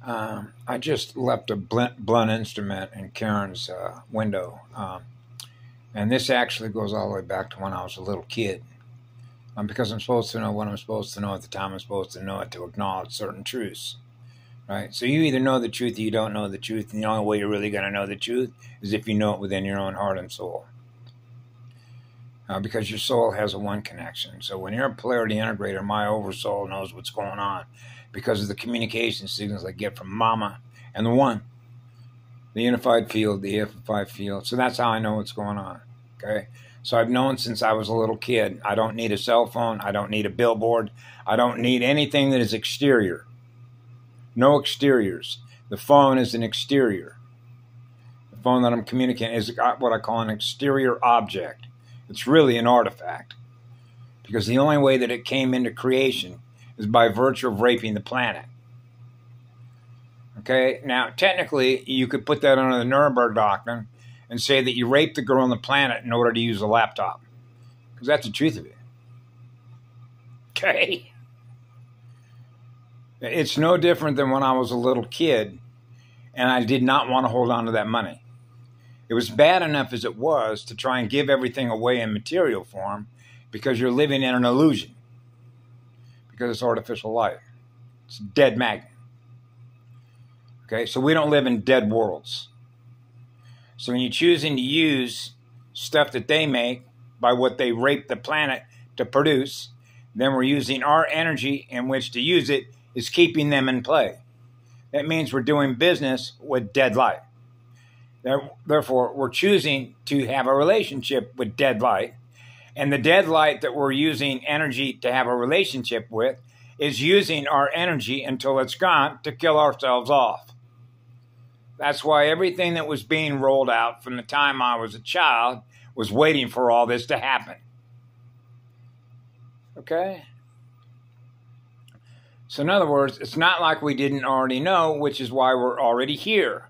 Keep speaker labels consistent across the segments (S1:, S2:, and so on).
S1: I just left a blunt instrument in Karen's window. And this actually goes all the way back to when I was a little kid. Because I'm supposed to know what I'm supposed to know at the time I'm supposed to know it to acknowledge certain truths. Right? So you either know the truth or you don't know the truth. And the only way you're really going to know the truth is if you know it within your own heart and soul. Because your soul has a one connection. So when you're a polarity integrator, my oversoul knows what's going on because of the communication signals I get from Mama and the One, the unified field, the EFI field. So that's how I know what's going on. Okay. So I've known since I was a little kid. I don't need a cell phone. I don't need a billboard. I don't need anything that is exterior. No exteriors. The phone is an exterior. The phone that I'm communicating is what I call an exterior object. It's really an artifact because the only way that it came into creation is by virtue of raping the planet. Okay, now technically you could put that under the Nuremberg Doctrine and say that you raped the girl on the planet in order to use a laptop, because that's the truth of it. Okay? It's no different than when I was a little kid and I did not want to hold on to that money. It was bad enough as it was to try and give everything away in material form because you're living in an illusion. Because it's artificial light. It's a dead magnet. Okay, so we don't live in dead worlds. So when you're choosing to use stuff that they make by what they rape the planet to produce, then we're using our energy in which to use it is keeping them in play. That means we're doing business with dead light. Therefore, we're choosing to have a relationship with dead light. And the dead light that we're using energy to have a relationship with is using our energy until it's gone to kill ourselves off. That's why everything that was being rolled out from the time I was a child was waiting for all this to happen. Okay? So in other words, it's not like we didn't already know, which is why we're already here.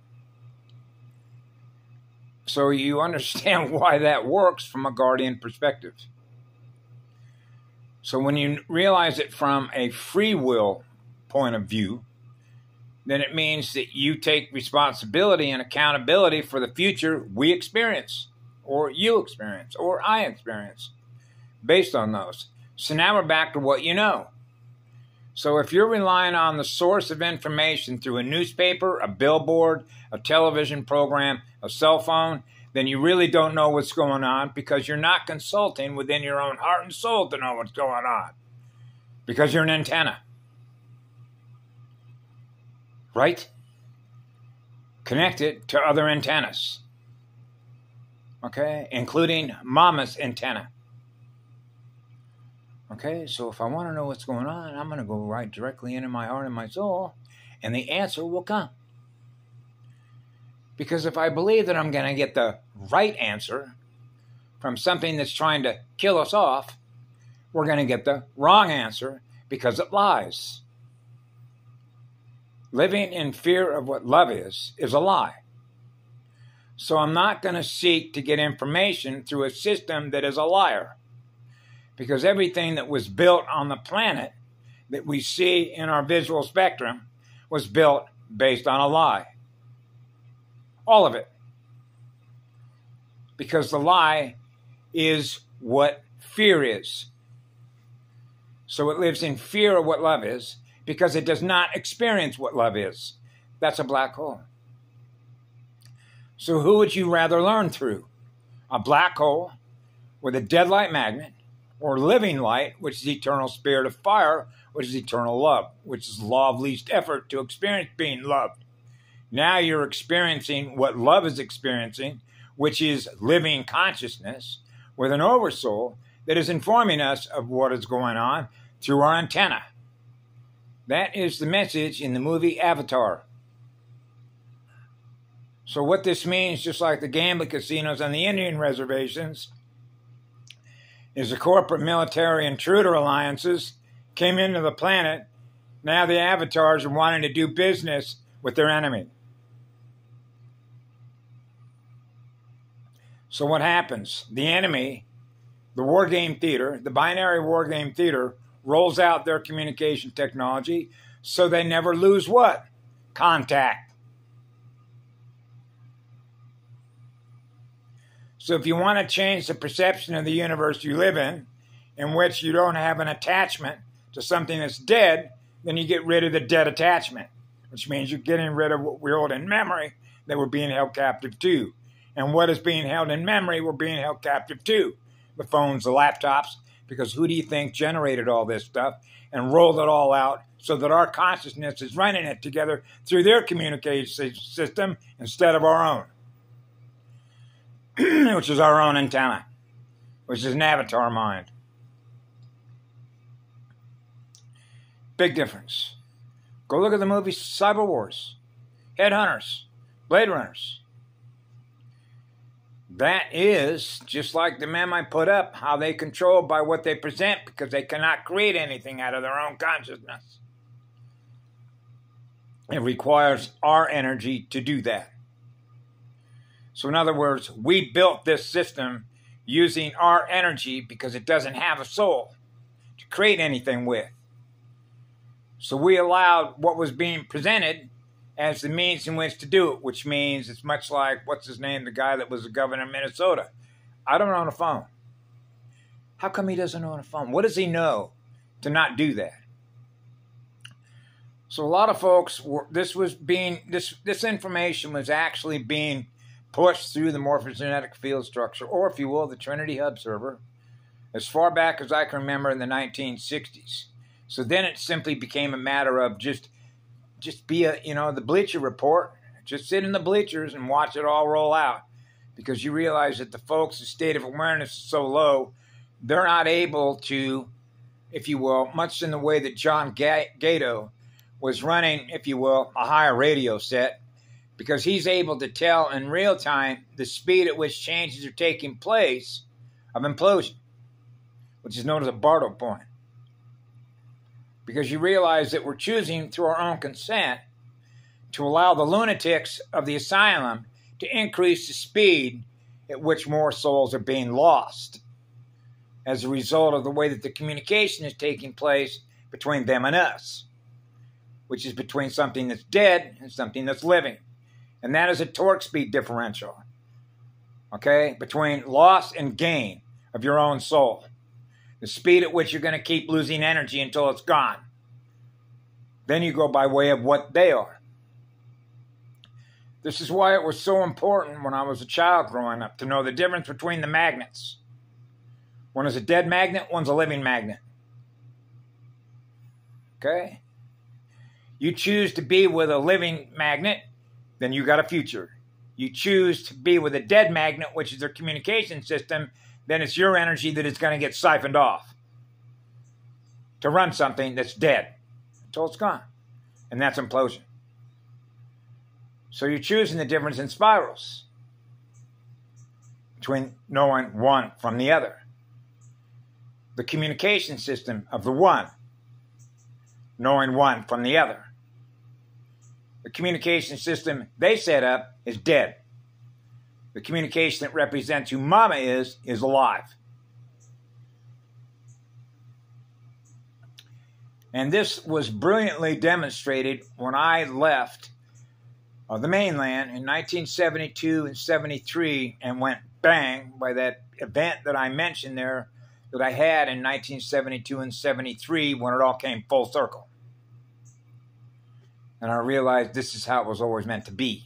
S1: So you understand why that works from a guardian perspective. So when you realize it from a free will point of view, then it means that you take responsibility and accountability for the future we experience, or you experience, or I experience, based on those. So now we're back to what you know. So if you're relying on the source of information through a newspaper, a billboard, a television program, a cell phone, then you really don't know what's going on because you're not consulting within your own heart and soul to know what's going on. Because you're an antenna. Right? Connected to other antennas. Okay? Including Mama's antenna. Okay? So if I want to know what's going on, I'm going to go right directly into my heart and my soul, and the answer will come. Because if I believe that I'm going to get the right answer from something that's trying to kill us off, we're going to get the wrong answer because it lies. Living in fear of what love is a lie. So I'm not going to seek to get information through a system that is a liar. Because everything that was built on the planet that we see in our visual spectrum was built based on a lie. All of it. Because the lie is what fear is. So it lives in fear of what love is because it does not experience what love is. That's a black hole. So who would you rather learn through? A black hole with a dead light magnet, or living light, which is eternal spirit of fire, which is eternal love, which is law of least effort to experience being loved. Now you're experiencing what love is experiencing, which is living consciousness with an oversoul that is informing us of what is going on through our antenna. That is the message in the movie Avatar. So what this means, just like the gambling casinos on the Indian reservations, is the corporate military intruder alliances came into the planet. Now the avatars are wanting to do business with their enemy. So what happens? The enemy, the war game theater, the binary war game theater, rolls out their communication technology so they never lose what? contact. So if you want to change the perception of the universe you live in which you don't have an attachment to something that's dead, then you get rid of the dead attachment, which means you're getting rid of what we hold in memory that we're being held captive to. And what is being held in memory, we're being held captive to. The phones, the laptops, because who do you think generated all this stuff and rolled it all out so that our consciousness is running it together through their communication system instead of our own, which is our own antenna, which is an avatar mind. Big difference. Go look at the movie Cyber Wars, Headhunters, Blade Runners. That is, just like the meme I put up, how they control by what they present because they cannot create anything out of their own consciousness. It requires our energy to do that. So in other words, we built this system using our energy because it doesn't have a soul to create anything with. So we allowed what was being presented as the means in which to do it, which means it's much like, what's his name, the guy that was the governor of Minnesota. I don't own a phone. How come he doesn't own a phone? What does he know to not do that? So a lot of folks, this information was actually being pushed through the morphogenetic field structure, or if you will, the Trinity Hub server, as far back as I can remember in the 1960s. So then it simply became a matter of just be the Bleacher Report. Just sit in the bleachers and watch it all roll out, because you realize that the folks' state of awareness is so low, they're not able to, if you will, much in the way that John Gato was running, if you will, a higher radio set, because he's able to tell in real time the speed at which changes are taking place of implosion, which is known as a Bartow point. Because you realize that we're choosing through our own consent to allow the lunatics of the asylum to increase the speed at which more souls are being lost as a result of the way that the communication is taking place between them and us, which is between something that's dead and something that's living. And that is a torque speed differential, okay, between loss and gain of your own soul. The speed at which you're going to keep losing energy until it's gone. Then you go by way of what they are. This is why it was so important when I was a child growing up to know the difference between the magnets. One is a dead magnet, one's a living magnet. Okay? You choose to be with a living magnet, then you got a future. You choose to be with a dead magnet, which is their communication system, then it's your energy that is going to get siphoned off to run something that's dead until it's gone. And that's implosion. So you're choosing the difference in spirals between knowing one from the other. The communication system of the one, knowing one from the other. The communication system they set up is dead. The communication that represents who Mama is alive. And this was brilliantly demonstrated when I left the mainland in 1972 and 73 and went bang by that event that I mentioned there that I had in 1972 and 73 when it all came full circle. And I realized this is how it was always meant to be.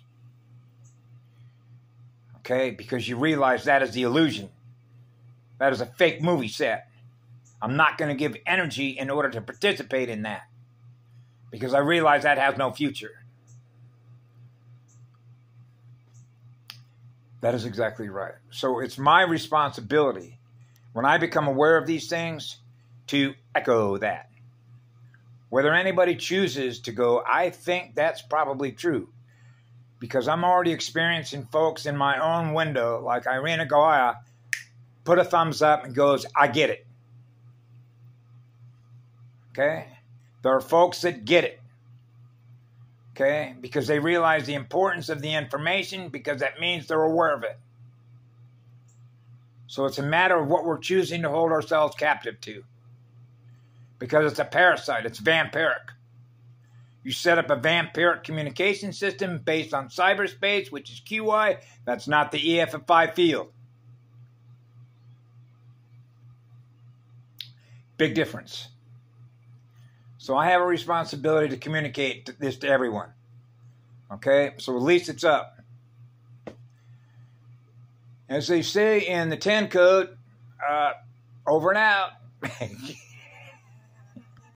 S1: Okay, because you realize that is the illusion. That is a fake movie set. I'm not going to give energy in order to participate in that, because I realize that has no future. That is exactly right. So it's my responsibility, when I become aware of these things, to echo that. Whether anybody chooses to go, I think that's probably true. Because I'm already experiencing folks in my own window, like Irina Goya, put a thumbs up and goes, I get it. Okay? There are folks that get it. Okay? Because they realize the importance of the information, because that means they're aware of it. So it's a matter of what we're choosing to hold ourselves captive to. Because it's a parasite. It's vampiric. You set up a vampiric communication system based on cyberspace, which is QI. That's not the EFFI field. Big difference. So I have a responsibility to communicate this to everyone. Okay? So at least it's up. As they say in the 10 code, over and out.